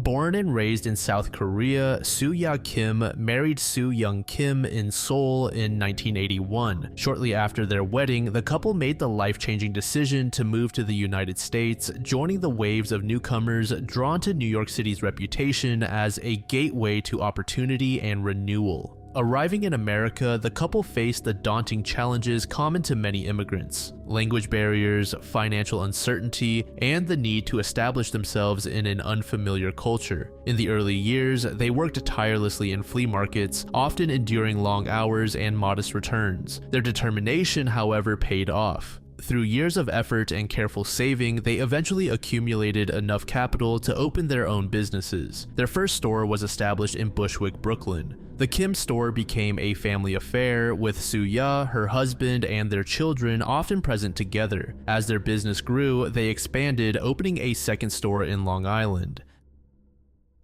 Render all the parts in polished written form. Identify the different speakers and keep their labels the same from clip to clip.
Speaker 1: Born and raised in South Korea, Soo-ya Kim married Soo-young Kim in Seoul in 1981. Shortly after their wedding, the couple made the life-changing decision to move to the United States, joining the waves of newcomers drawn to New York City's reputation as a gateway to opportunity and renewal. Arriving in America, the couple faced the daunting challenges common to many immigrants: language barriers, financial uncertainty, and the need to establish themselves in an unfamiliar culture. In the early years, they worked tirelessly in flea markets, often enduring long hours and modest returns. Their determination, however, paid off. Through years of effort and careful saving, they eventually accumulated enough capital to open their own businesses. Their first store was established in Bushwick, Brooklyn. The Kim store became a family affair, with Soo-ya, her husband, and their children often present together. As their business grew, they expanded, opening a second store in Long Island.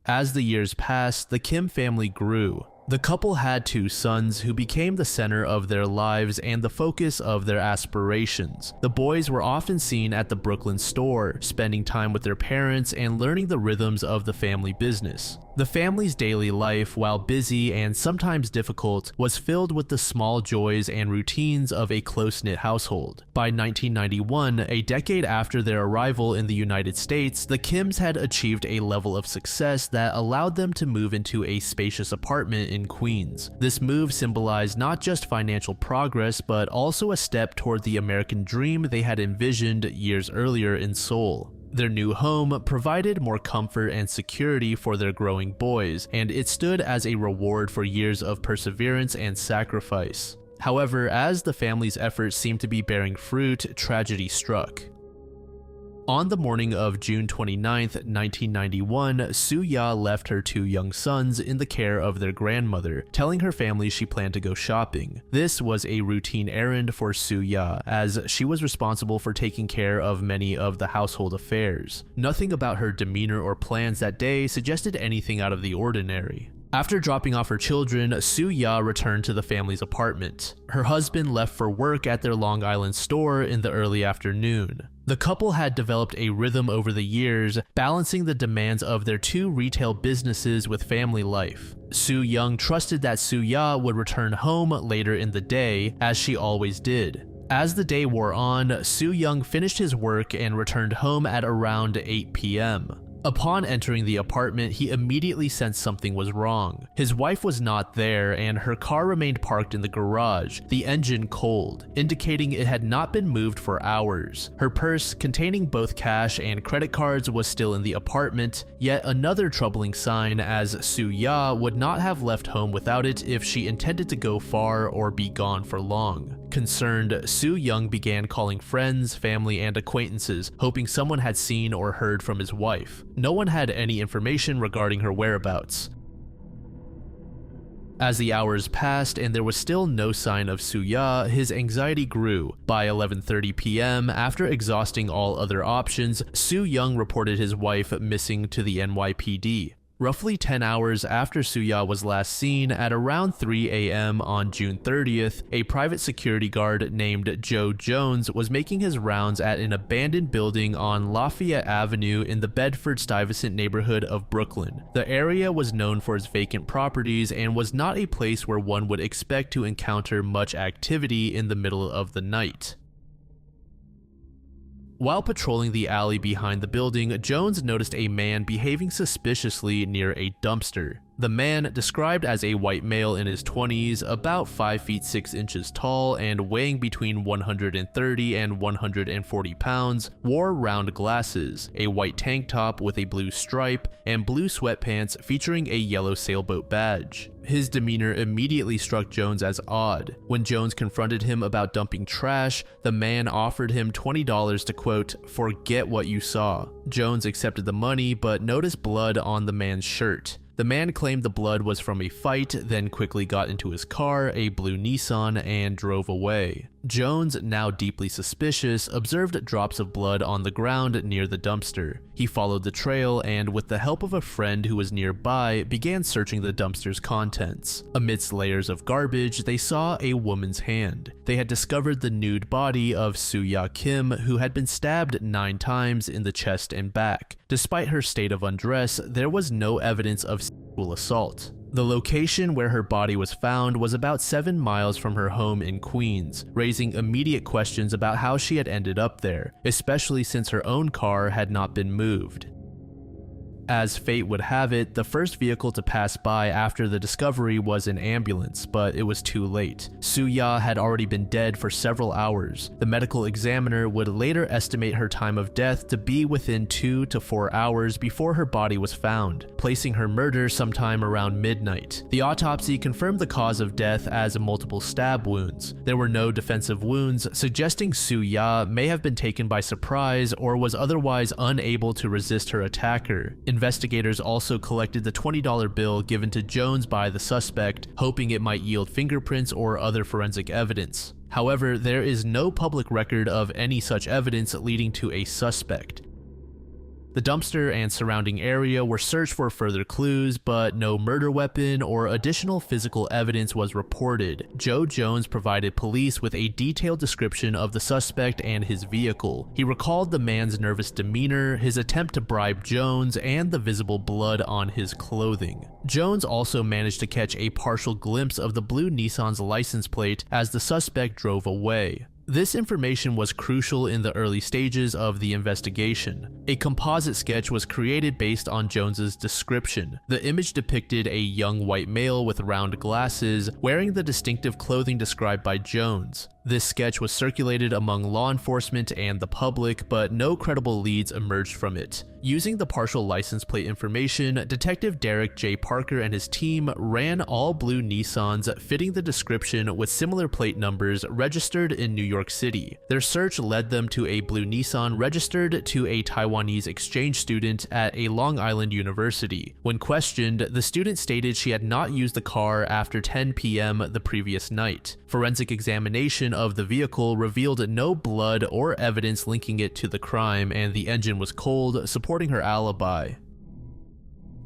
Speaker 1: As the years passed, the Kim family grew. The couple had 2 sons who became the center of their lives and the focus of their aspirations. The boys were often seen at the Brooklyn store, spending time with their parents and learning the rhythms of the family business. The family's daily life, while busy and sometimes difficult, was filled with the small joys and routines of a close-knit household. By 1991, a decade after their arrival in the United States, the Kims had achieved a level of success that allowed them to move into a spacious apartment in Queens. This move symbolized not just financial progress, but also a step toward the American dream they had envisioned years earlier in Seoul. Their new home provided more comfort and security for their growing boys, and it stood as a reward for years of perseverance and sacrifice. However, as the family's efforts seemed to be bearing fruit, tragedy struck. On the morning of June 29, 1991, Soo-ya left her 2 young sons in the care of their grandmother, telling her family she planned to go shopping. This was a routine errand for Soo-ya, as she was responsible for taking care of many of the household affairs. Nothing about her demeanor or plans that day suggested anything out of the ordinary. After dropping off her children, Soo-ya returned to the family's apartment. Her husband left for work at their Long Island store in the early afternoon. The couple had developed a rhythm over the years, balancing the demands of their 2 retail businesses with family life. Soo-young trusted that Soo-ya would return home later in the day, as she always did. As the day wore on, Soo-young finished his work and returned home at around 8 p.m. Upon entering the apartment, he immediately sensed something was wrong. His wife was not there, and her car remained parked in the garage, the engine cold, indicating it had not been moved for hours. Her purse, containing both cash and credit cards, was still in the apartment, yet another troubling sign, as Soo-ya would not have left home without it if she intended to go far or be gone for long. Concerned, Soo-young began calling friends, family, and acquaintances, hoping someone had seen or heard from his wife. No one had any information regarding her whereabouts. As the hours passed and there was still no sign of Soo-ya, his anxiety grew. By 11:30 p.m., after exhausting all other options, Soo-young reported his wife missing to the NYPD. Roughly 10 hours after Soo-ya was last seen, at around 3 a.m. on June 30th, a private security guard named Joe Jones was making his rounds at an abandoned building on Lafayette Avenue in the Bedford-Stuyvesant neighborhood of Brooklyn. The area was known for its vacant properties and was not a place where one would expect to encounter much activity in the middle of the night. While patrolling the alley behind the building, Jones noticed a man behaving suspiciously near a dumpster. The man, described as a white male in his 20s, about 5 feet 6 inches tall and weighing between 130 and 140 pounds, wore round glasses, a white tank top with a blue stripe, and blue sweatpants featuring a yellow sailboat badge. His demeanor immediately struck Jones as odd. When Jones confronted him about dumping trash, the man offered him $20 to, quote, "forget what you saw." Jones accepted the money but noticed blood on the man's shirt. The man claimed the blood was from a fight, then quickly got into his car, a blue Nissan, and drove away. Jones, now deeply suspicious, observed drops of blood on the ground near the dumpster. He followed the trail and, with the help of a friend who was nearby, began searching the dumpster's contents. Amidst layers of garbage, they saw a woman's hand. They had discovered the nude body of Soo-ya Kim, who had been stabbed 9 times in the chest and back. Despite her state of undress, there was no evidence of sexual assault. The location where her body was found was about 7 miles from her home in Queens, raising immediate questions about how she had ended up there, especially since her own car had not been moved. As fate would have it, the first vehicle to pass by after the discovery was an ambulance, but it was too late. Soo-ya had already been dead for several hours. The medical examiner would later estimate her time of death to be within 2 to 4 hours before her body was found, placing her murder sometime around midnight. The autopsy confirmed the cause of death as multiple stab wounds. There were no defensive wounds, suggesting Soo-ya may have been taken by surprise or was otherwise unable to resist her attacker. Investigators also collected the $20 bill given to Jones by the suspect, hoping it might yield fingerprints or other forensic evidence. However, there is no public record of any such evidence leading to a suspect. The dumpster and surrounding area were searched for further clues, but no murder weapon or additional physical evidence was reported. Joe Jones provided police with a detailed description of the suspect and his vehicle. He recalled the man's nervous demeanor, his attempt to bribe Jones, and the visible blood on his clothing. Jones also managed to catch a partial glimpse of the blue Nissan's license plate as the suspect drove away. This information was crucial in the early stages of the investigation. A composite sketch was created based on Jones's description. The image depicted a young white male with round glasses, wearing the distinctive clothing described by Jones. This sketch was circulated among law enforcement and the public, but no credible leads emerged from it. Using the partial license plate information, Detective Derek J. Parker and his team ran all blue Nissans fitting the description with similar plate numbers registered in New York City. Their search led them to a blue Nissan registered to a Taiwanese exchange student at a Long Island university. When questioned, the student stated she had not used the car after 10 p.m. the previous night. Forensic examination of the vehicle revealed no blood or evidence linking it to the crime, and the engine was cold, supporting her alibi.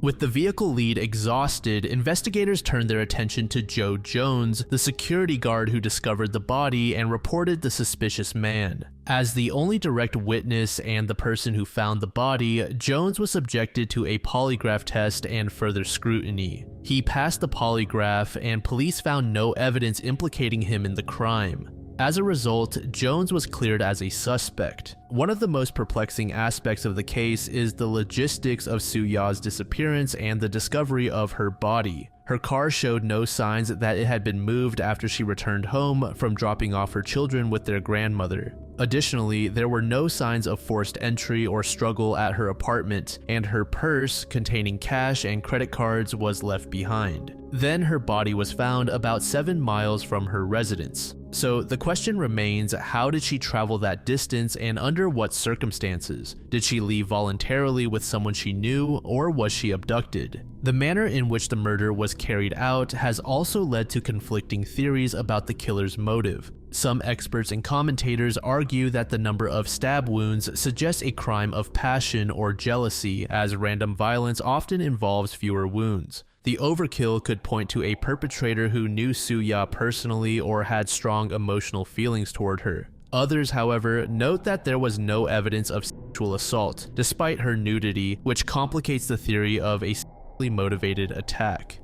Speaker 1: With the vehicle lead exhausted, investigators turned their attention to Joe Jones, the security guard who discovered the body and reported the suspicious man. As the only direct witness and the person who found the body, Jones was subjected to a polygraph test and further scrutiny. He passed the polygraph, and police found no evidence implicating him in the crime. As a result, Jones was cleared as a suspect. One of the most perplexing aspects of the case is the logistics of Soo-ya's disappearance and the discovery of her body. Her car showed no signs that it had been moved after she returned home from dropping off her children with their grandmother. Additionally, there were no signs of forced entry or struggle at her apartment, and her purse containing cash and credit cards was left behind. Then her body was found about 7 miles from her residence. So the question remains, how did she travel that distance and under what circumstances? Did she leave voluntarily with someone she knew, or was she abducted? The manner in which the murder was carried out has also led to conflicting theories about the killer's motive. Some experts and commentators argue that the number of stab wounds suggests a crime of passion or jealousy, as random violence often involves fewer wounds. The overkill could point to a perpetrator who knew Soo-ya personally or had strong emotional feelings toward her. Others, however, note that there was no evidence of sexual assault, despite her nudity, which complicates the theory of a sexually motivated attack.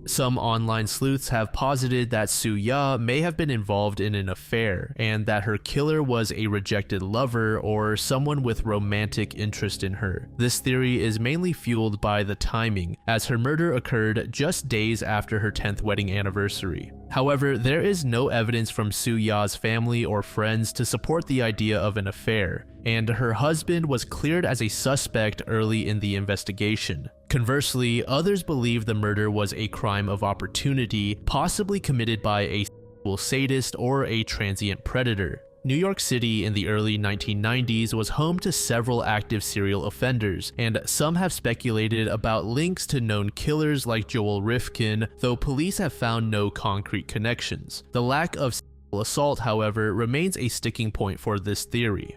Speaker 1: Some online sleuths have posited that Soo-ya may have been involved in an affair, and that her killer was a rejected lover or someone with romantic interest in her. This theory is mainly fueled by the timing, as her murder occurred just days after her 10th wedding anniversary. However, there is no evidence from Soo-ya's family or friends to support the idea of an affair, and her husband was cleared as a suspect early in the investigation. Conversely, others believe the murder was a crime of opportunity, possibly committed by a sexual sadist or a transient predator. New York City in the early 1990s was home to several active serial offenders, and some have speculated about links to known killers like Joel Rifkin, though police have found no concrete connections. The lack of sexual assault, however, remains a sticking point for this theory.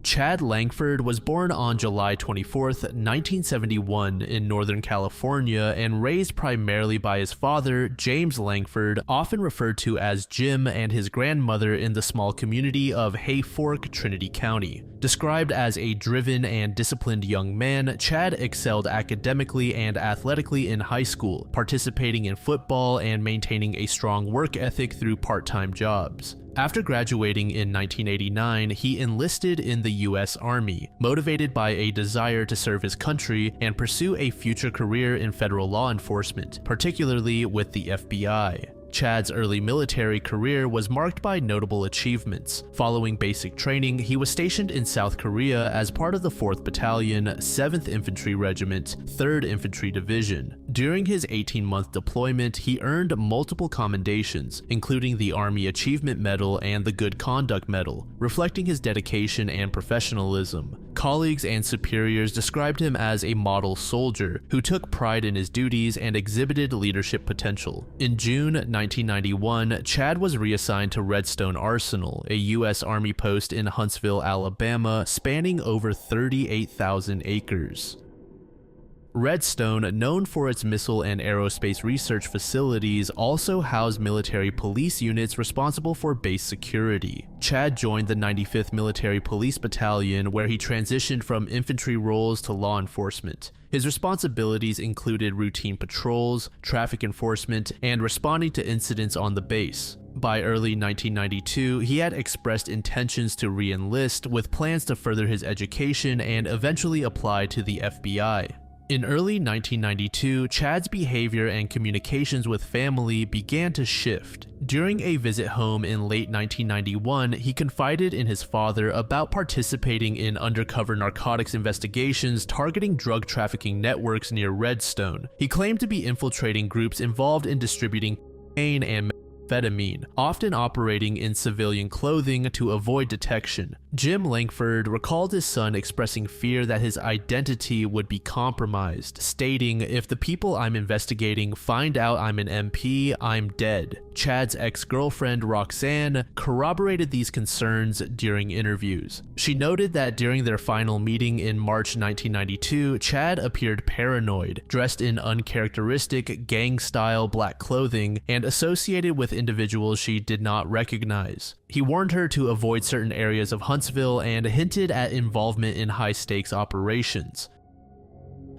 Speaker 1: Chad Langford was born on July 24, 1971 in Northern California and raised primarily by his father, James Langford, often referred to as Jim, and his grandmother in the small community of Hayfork, Trinity County. Described as a driven and disciplined young man, Chad excelled academically and athletically in high school, participating in football and maintaining a strong work ethic through part-time jobs. After graduating in 1989, he enlisted in the U.S. Army, motivated by a desire to serve his country and pursue a future career in federal law enforcement, particularly with the FBI. Chad's early military career was marked by notable achievements. Following basic training, he was stationed in South Korea as part of the 4th Battalion, 7th Infantry Regiment, 3rd Infantry Division. During his 18-month deployment, he earned multiple commendations, including the Army Achievement Medal and the Good Conduct Medal, reflecting his dedication and professionalism. Colleagues and superiors described him as a model soldier who took pride in his duties and exhibited leadership potential. In June 1991, Chad was reassigned to Redstone Arsenal, a U.S. Army post in Huntsville, Alabama, spanning over 38,000 acres. Redstone, known for its missile and aerospace research facilities, also housed military police units responsible for base security. Chad joined the 95th Military Police Battalion, where he transitioned from infantry roles to law enforcement. His responsibilities included routine patrols, traffic enforcement, and responding to incidents on the base. By early 1992, he had expressed intentions to re-enlist, with plans to further his education and eventually apply to the FBI. In early 1992, Chad's behavior and communications with family began to shift. During a visit home in late 1991, he confided in his father about participating in undercover narcotics investigations targeting drug trafficking networks near Redstone. He claimed to be infiltrating groups involved in distributing cocaine and methamphetamine, often operating in civilian clothing to avoid detection. Jim Langford recalled his son expressing fear that his identity would be compromised, stating, "If the people I'm investigating find out I'm an MP, I'm dead." Chad's ex-girlfriend Roxanne corroborated these concerns during interviews. She noted that during their final meeting in March 1992, Chad appeared paranoid, dressed in uncharacteristic gang-style black clothing, and associated with individuals she did not recognize. He warned her to avoid certain areas of Huntsville and hinted at involvement in high-stakes operations.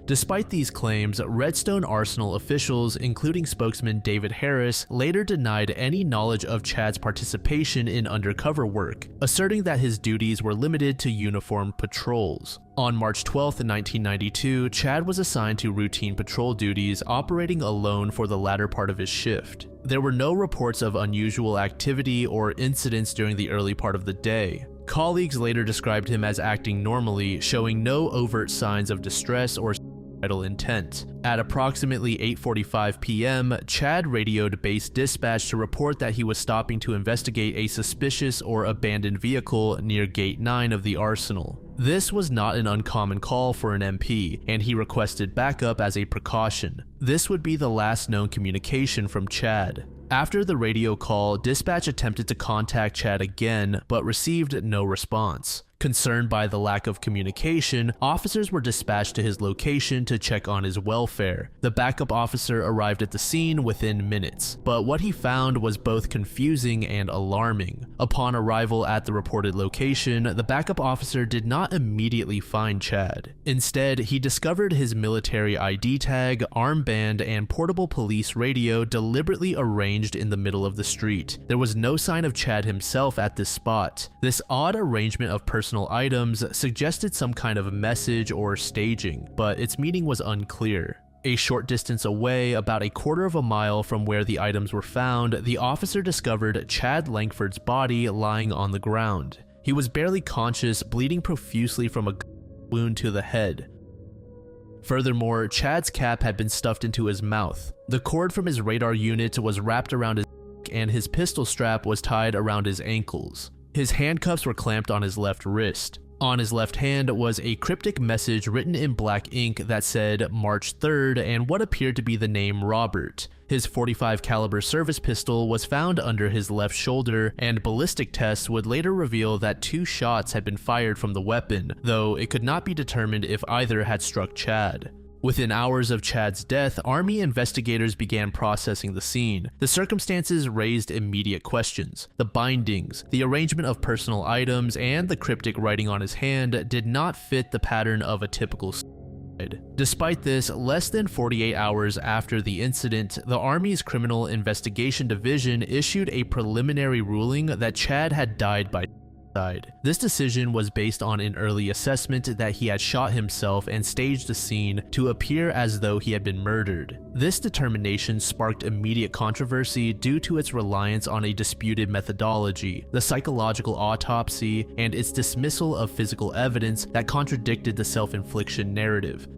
Speaker 1: Despite these claims, Redstone Arsenal officials, including spokesman David Harris, later denied any knowledge of Chad's participation in undercover work, asserting that his duties were limited to uniformed patrols. On March 12, 1992, Chad was assigned to routine patrol duties, operating alone for the latter part of his shift. There were no reports of unusual activity or incidents during the early part of the day. Colleagues later described him as acting normally, showing no overt signs of distress or suicidal intent. At approximately 8:45 p.m., Chad radioed base dispatch to report that he was stopping to investigate a suspicious or abandoned vehicle near Gate 9 of the arsenal. This was not an uncommon call for an MP, and he requested backup as a precaution. This would be the last known communication from Chad. After the radio call, dispatch attempted to contact Chad again, but received no response. Concerned by the lack of communication, officers were dispatched to his location to check on his welfare. The backup officer arrived at the scene within minutes, but what he found was both confusing and alarming. Upon arrival at the reported location, the backup officer did not immediately find Chad. Instead, he discovered his military ID tag, armband, and portable police radio deliberately arranged in the middle of the street. There was no sign of Chad himself at this spot. This odd arrangement of personal items suggested some kind of message or staging, but its meaning was unclear. A short distance away, about a quarter of a mile from where the items were found, the officer discovered Chad Langford's body lying on the ground. He was barely conscious, bleeding profusely from a wound to the head. Furthermore, Chad's cap had been stuffed into his mouth. The cord from his radar unit was wrapped around his neck, and his pistol strap was tied around his ankles. His handcuffs were clamped on his left wrist. On his left hand was a cryptic message written in black ink that said March 3rd and what appeared to be the name Robert. His .45 caliber service pistol was found under his left shoulder, and ballistic tests would later reveal that 2 shots had been fired from the weapon, though it could not be determined if either had struck Chad. Within hours of Chad's death, Army investigators began processing the scene. The circumstances raised immediate questions. The bindings, the arrangement of personal items, and the cryptic writing on his hand did not fit the pattern of a typical suicide. Despite this, less than 48 hours after the incident, the Army's Criminal Investigation Division issued a preliminary ruling that Chad had died by suicide. This decision was based on an early assessment that he had shot himself and staged the scene to appear as though he had been murdered. This determination sparked immediate controversy due to its reliance on a disputed methodology, the psychological autopsy, and its dismissal of physical evidence that contradicted the self-infliction narrative.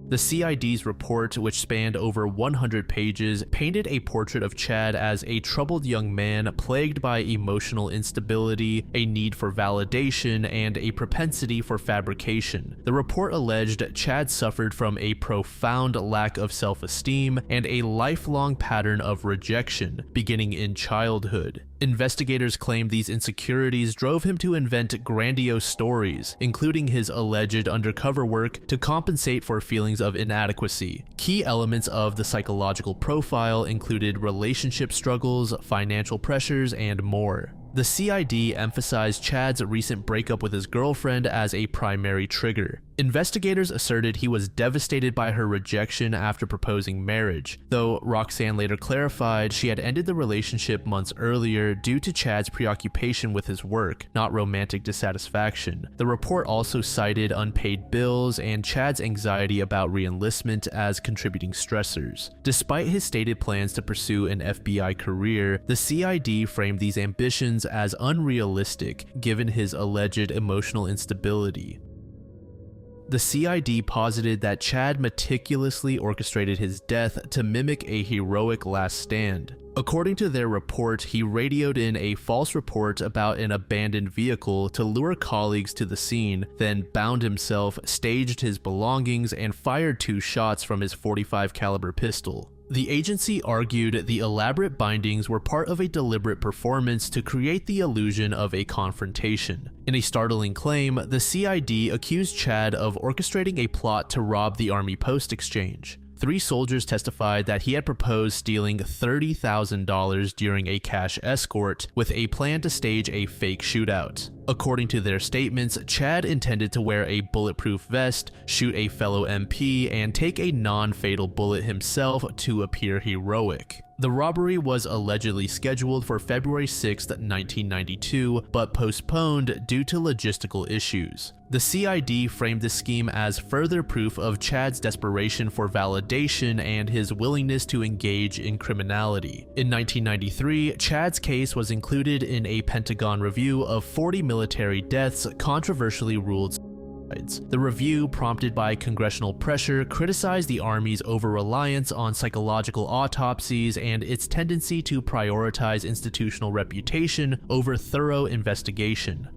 Speaker 1: The CID's report, which spanned over 100 pages, painted a portrait of Chad as a troubled young man plagued by emotional instability, a need for validation, and a propensity for fabrication. The report alleged Chad suffered from a profound lack of self-esteem and a lifelong pattern of rejection, beginning in childhood. Investigators claimed these insecurities drove him to invent grandiose stories, including his alleged undercover work, to compensate for feelings of inadequacy. Key elements of the psychological profile included relationship struggles, financial pressures, and more. The CID emphasized Chad's recent breakup with his girlfriend as a primary trigger. Investigators asserted he was devastated by her rejection after proposing marriage, though Roxanne later clarified she had ended the relationship months earlier due to Chad's preoccupation with his work, not romantic dissatisfaction. The report also cited unpaid bills and Chad's anxiety about re-enlistment as contributing stressors. Despite his stated plans to pursue an FBI career, the CID framed these ambitions as unrealistic given his alleged emotional instability. The CID posited that Chad meticulously orchestrated his death to mimic a heroic last stand. According to their report, he radioed in a false report about an abandoned vehicle to lure colleagues to the scene, then bound himself, staged his belongings, and fired 2 shots from his .45 caliber pistol. The agency argued the elaborate bindings were part of a deliberate performance to create the illusion of a confrontation. In a startling claim, the CID accused Chad of orchestrating a plot to rob the Army Post Exchange. 3 soldiers testified that he had proposed stealing $30,000 during a cash escort with a plan to stage a fake shootout. According to their statements, Chad intended to wear a bulletproof vest, shoot a fellow MP, and take a non-fatal bullet himself to appear heroic. The robbery was allegedly scheduled for February 6, 1992, but postponed due to logistical issues. The CID framed the scheme as further proof of Chad's desperation for validation and his willingness to engage in criminality. In 1993, Chad's case was included in a Pentagon review of 40 military deaths controversially ruled suicides. The review, prompted by congressional pressure, criticized the Army's over-reliance on psychological autopsies and its tendency to prioritize institutional reputation over thorough investigation.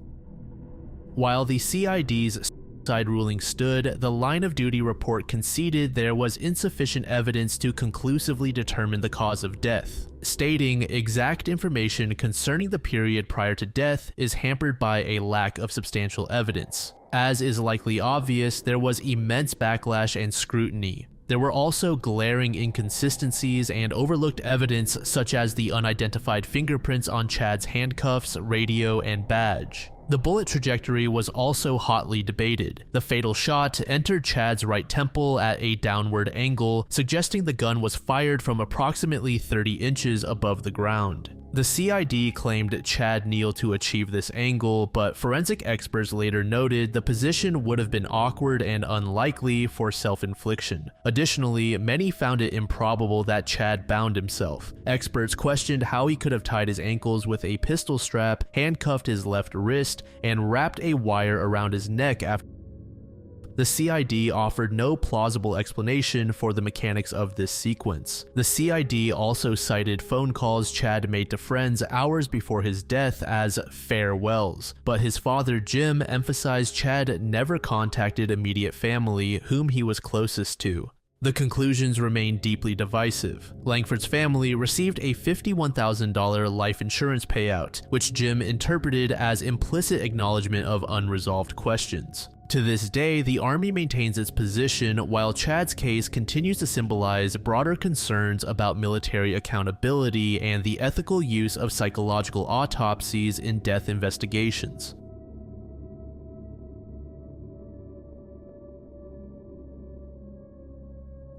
Speaker 1: While the CID's suicide ruling stood, the line of duty report conceded there was insufficient evidence to conclusively determine the cause of death, stating exact information concerning the period prior to death is hampered by a lack of substantial evidence. As is likely obvious, there was immense backlash and scrutiny. There were also glaring inconsistencies and overlooked evidence such as the unidentified fingerprints on Chad's handcuffs, radio, and badge. The bullet trajectory was also hotly debated. The fatal shot entered Chad's right temple at a downward angle, suggesting the gun was fired from approximately 30 inches above the ground. The CID claimed Chad kneeled to achieve this angle, but forensic experts later noted the position would have been awkward and unlikely for self-infliction. Additionally, many found it improbable that Chad bound himself. Experts questioned how he could have tied his ankles with a pistol strap, handcuffed his left wrist, and wrapped a wire around his neck after. The CID offered no plausible explanation for the mechanics of this sequence. The CID also cited phone calls Chad made to friends hours before his death as farewells, but his father Jim emphasized Chad never contacted immediate family whom he was closest to. The conclusions remain deeply divisive. Langford's family received a $51,000 life insurance payout, which Jim interpreted as implicit acknowledgement of unresolved questions. To this day, the Army maintains its position while Chad's case continues to symbolize broader concerns about military accountability and the ethical use of psychological autopsies in death investigations.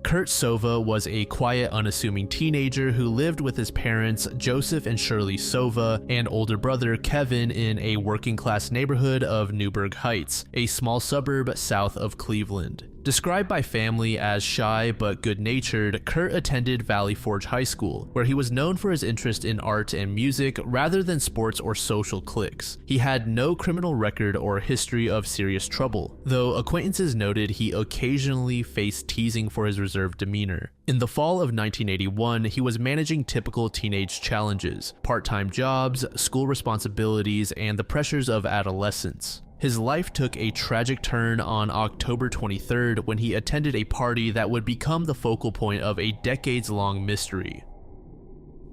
Speaker 1: Kurt Sova was a quiet, unassuming teenager who lived with his parents, Joseph and Shirley Sova, and older brother Kevin in a working-class neighborhood of Newburgh Heights, a small suburb south of Cleveland. Described by family as shy but good-natured, Kurt attended Valley Forge High School, where he was known for his interest in art and music rather than sports or social cliques. He had no criminal record or history of serious trouble, though acquaintances noted he occasionally faced teasing for his reserved demeanor. In the fall of 1981, he was managing typical teenage challenges, part-time jobs, school responsibilities, and the pressures of adolescence. His life took a tragic turn on October 23rd when he attended a party that would become the focal point of a decades-long mystery.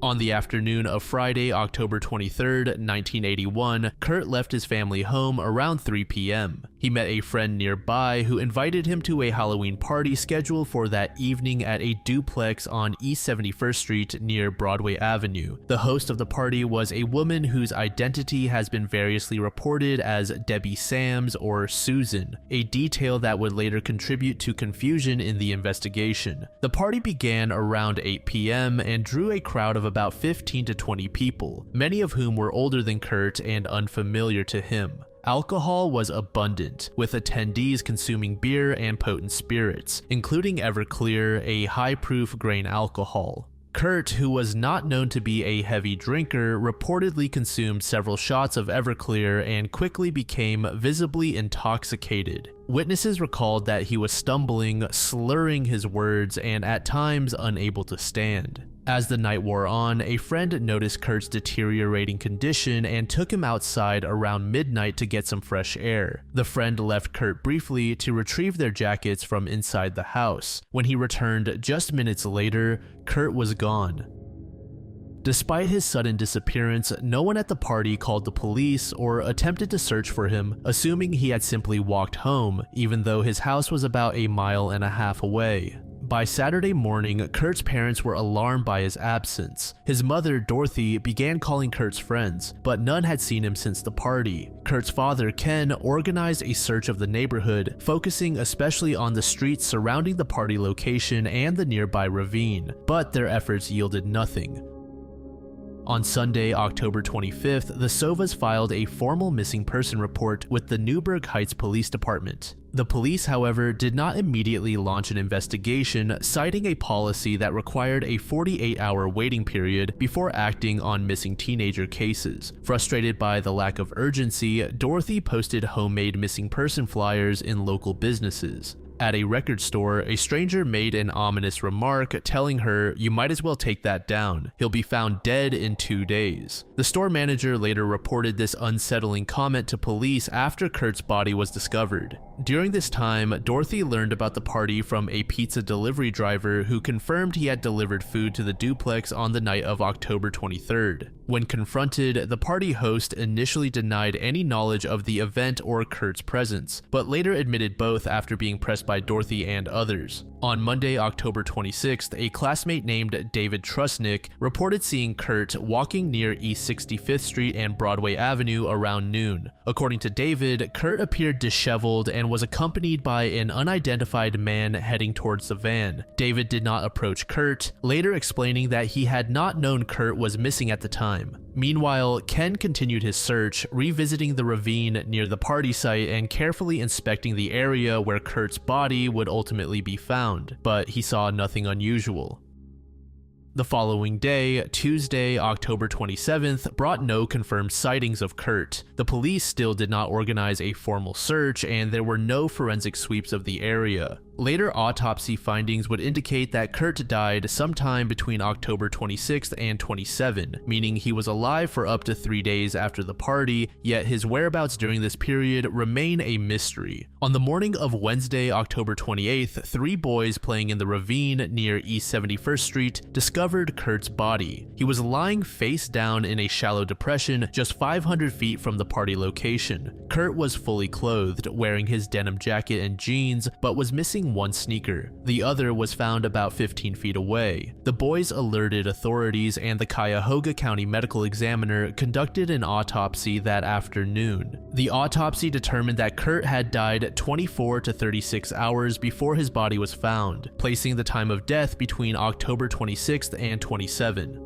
Speaker 1: On the afternoon of Friday, October 23rd, 1981, Kurt left his family home around 3 p.m. He met a friend nearby who invited him to a Halloween party scheduled for that evening at a duplex on East 71st Street near Broadway Avenue. The host of the party was a woman whose identity has been variously reported as Debbie Sams or Susan, a detail that would later contribute to confusion in the investigation. The party began around 8 p.m. and drew a crowd of about 15 to 20 people, many of whom were older than Kurt and unfamiliar to him. Alcohol was abundant, with attendees consuming beer and potent spirits, including Everclear, a high-proof grain alcohol. Kurt, who was not known to be a heavy drinker, reportedly consumed several shots of Everclear and quickly became visibly intoxicated. Witnesses recalled that he was stumbling, slurring his words, and at times unable to stand. As the night wore on, a friend noticed Kurt's deteriorating condition and took him outside around midnight to get some fresh air. The friend left Kurt briefly to retrieve their jackets from inside the house. When he returned just minutes later, Kurt was gone. Despite his sudden disappearance, no one at the party called the police or attempted to search for him, assuming he had simply walked home, even though his house was about a mile and a half away. By Saturday morning, Kurt's parents were alarmed by his absence. His mother, Dorothy, began calling Kurt's friends, but none had seen him since the party. Kurt's father, Ken, organized a search of the neighborhood, focusing especially on the streets surrounding the party location and the nearby ravine, but their efforts yielded nothing. On Sunday, October 25th, the Sovas filed a formal missing person report with the Newburgh Heights Police Department. The police, however, did not immediately launch an investigation, citing a policy that required a 48-hour waiting period before acting on missing teenager cases. Frustrated by the lack of urgency, Dorothy posted homemade missing person flyers in local businesses. At a record store, a stranger made an ominous remark telling her, "You might as well take that down. He'll be found dead in 2 days." The store manager later reported this unsettling comment to police after Kurt's body was discovered. During this time, Dorothy learned about the party from a pizza delivery driver who confirmed he had delivered food to the duplex on the night of October 23rd. When confronted, the party host initially denied any knowledge of the event or Kurt's presence, but later admitted both after being pressed by Dorothy and others. On Monday, October 26th, a classmate named David Trusnick reported seeing Kurt walking near East 65th Street and Broadway Avenue around noon. According to David, Kurt appeared disheveled and was accompanied by an unidentified man heading towards the van. David did not approach Kurt, later explaining that he had not known Kurt was missing at the time. Meanwhile, Ken continued his search, revisiting the ravine near the party site and carefully inspecting the area where Kurt's body would ultimately be found, but he saw nothing unusual. The following day, Tuesday, October 27th, brought no confirmed sightings of Kurt. The police still did not organize a formal search, and there were no forensic sweeps of the area. Later autopsy findings would indicate that Kurt died sometime between October 26th and 27, meaning he was alive for up to 3 days after the party, yet his whereabouts during this period remain a mystery. On the morning of Wednesday, October 28th, 3 boys playing in the ravine near East 71st Street discovered Kurt's body. He was lying face down in a shallow depression just 500 feet from the party location. Kurt was fully clothed, wearing his denim jacket and jeans, but was missing one sneaker. The other was found about 15 feet away. The boys alerted authorities, and the Cuyahoga County Medical Examiner conducted an autopsy that afternoon. The autopsy determined that Kurt had died 24 to 36 hours before his body was found, placing the time of death between October 26th and 27.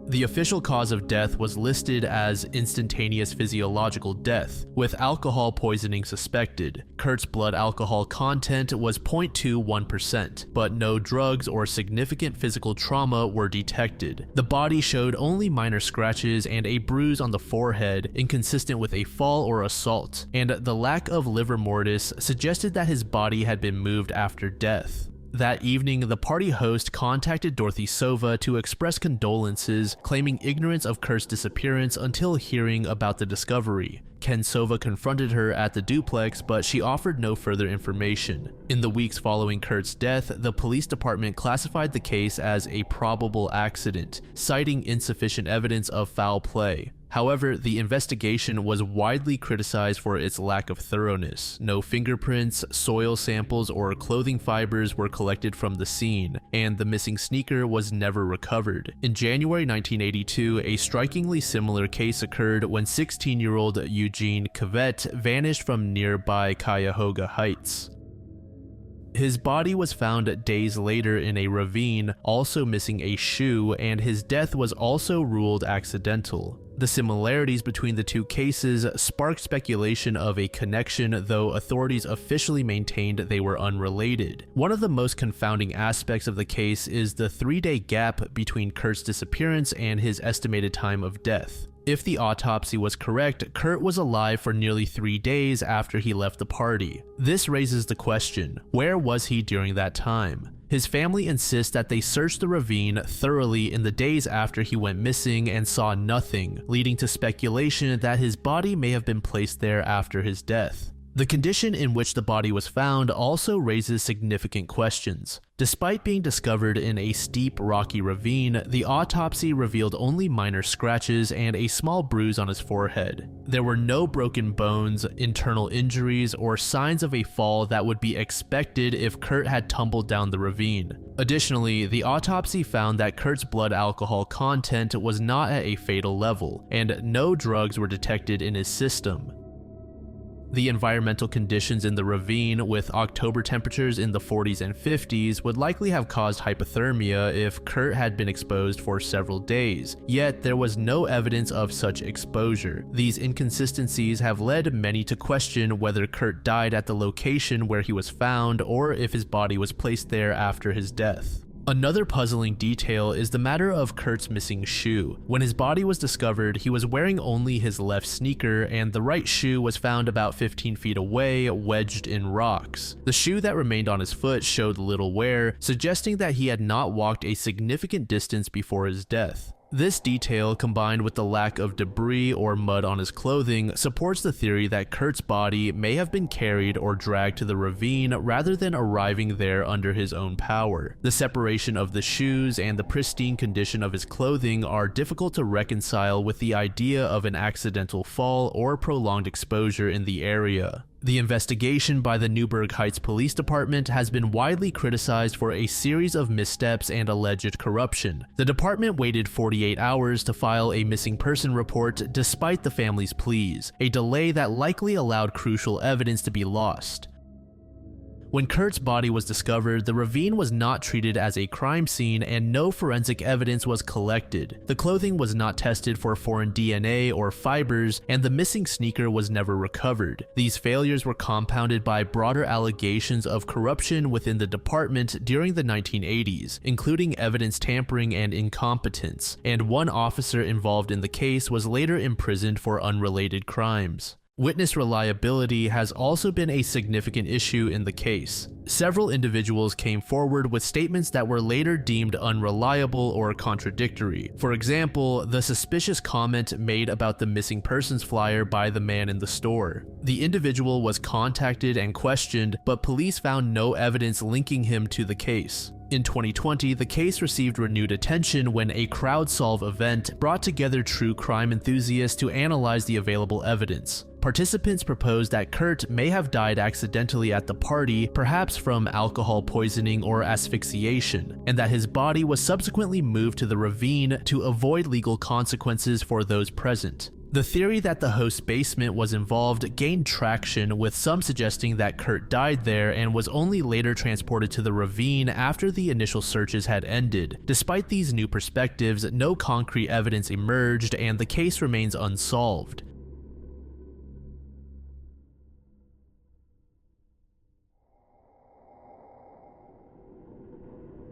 Speaker 1: The official cause of death was listed as instantaneous physiological death, with alcohol poisoning suspected. Kurt's blood alcohol content was 0.21%, but no drugs or significant physical trauma were detected. The body showed only minor scratches and a bruise on the forehead, inconsistent with a fall or assault, and the lack of livor mortis suggested that his body had been moved after death. That evening, the party host contacted Dorothy Sova to express condolences, claiming ignorance of Kurt's disappearance until hearing about the discovery. Ken Sova confronted her at the duplex, but she offered no further information. In the weeks following Kurt's death, the police department classified the case as a probable accident, citing insufficient evidence of foul play. However, the investigation was widely criticized for its lack of thoroughness. No fingerprints, soil samples, or clothing fibers were collected from the scene, and the missing sneaker was never recovered. In January 1982, a strikingly similar case occurred when 16-year-old Eugene Cavett vanished from nearby Cuyahoga Heights. His body was found days later in a ravine, also missing a shoe, and his death was also ruled accidental. The similarities between the two cases sparked speculation of a connection, though authorities officially maintained they were unrelated. One of the most confounding aspects of the case is the 3-day gap between Kurt's disappearance and his estimated time of death. If the autopsy was correct, Kurt was alive for nearly 3 days after he left the party. This raises the question, where was he during that time? His family insists that they searched the ravine thoroughly in the days after he went missing and saw nothing, leading to speculation that his body may have been placed there after his death. The condition in which the body was found also raises significant questions. Despite being discovered in a steep, rocky ravine, the autopsy revealed only minor scratches and a small bruise on his forehead. There were no broken bones, internal injuries, or signs of a fall that would be expected if Kurt had tumbled down the ravine. Additionally, the autopsy found that Kurt's blood alcohol content was not at a fatal level, and no drugs were detected in his system. The environmental conditions in the ravine, with October temperatures in the 40s and 50s, would likely have caused hypothermia if Kurt had been exposed for several days, yet there was no evidence of such exposure. These inconsistencies have led many to question whether Kurt died at the location where he was found or if his body was placed there after his death. Another puzzling detail is the matter of Kurt's missing shoe. When his body was discovered, he was wearing only his left sneaker, and the right shoe was found about 15 feet away, wedged in rocks. The shoe that remained on his foot showed little wear, suggesting that he had not walked a significant distance before his death. This detail, combined with the lack of debris or mud on his clothing, supports the theory that Kurt's body may have been carried or dragged to the ravine rather than arriving there under his own power. The separation of the shoes and the pristine condition of his clothing are difficult to reconcile with the idea of an accidental fall or prolonged exposure in the area. The investigation by the Newburgh Heights Police Department has been widely criticized for a series of missteps and alleged corruption. The department waited 48 hours to file a missing person report despite the family's pleas, a delay that likely allowed crucial evidence to be lost. When Kurt's body was discovered, the ravine was not treated as a crime scene and no forensic evidence was collected. The clothing was not tested for foreign DNA or fibers, and the missing sneaker was never recovered. These failures were compounded by broader allegations of corruption within the department during the 1980s, including evidence tampering and incompetence, and one officer involved in the case was later imprisoned for unrelated crimes. Witness reliability has also been a significant issue in the case. Several individuals came forward with statements that were later deemed unreliable or contradictory. For example, the suspicious comment made about the missing persons flyer by the man in the store. The individual was contacted and questioned, but police found no evidence linking him to the case. In 2020, the case received renewed attention when a crowd-solve event brought together true crime enthusiasts to analyze the available evidence. Participants proposed that Kurt may have died accidentally at the party, perhaps from alcohol poisoning or asphyxiation, and that his body was subsequently moved to the ravine to avoid legal consequences for those present. The theory that the host's basement was involved gained traction, with some suggesting that Kurt died there and was only later transported to the ravine after the initial searches had ended. Despite these new perspectives, no concrete evidence emerged and the case remains unsolved.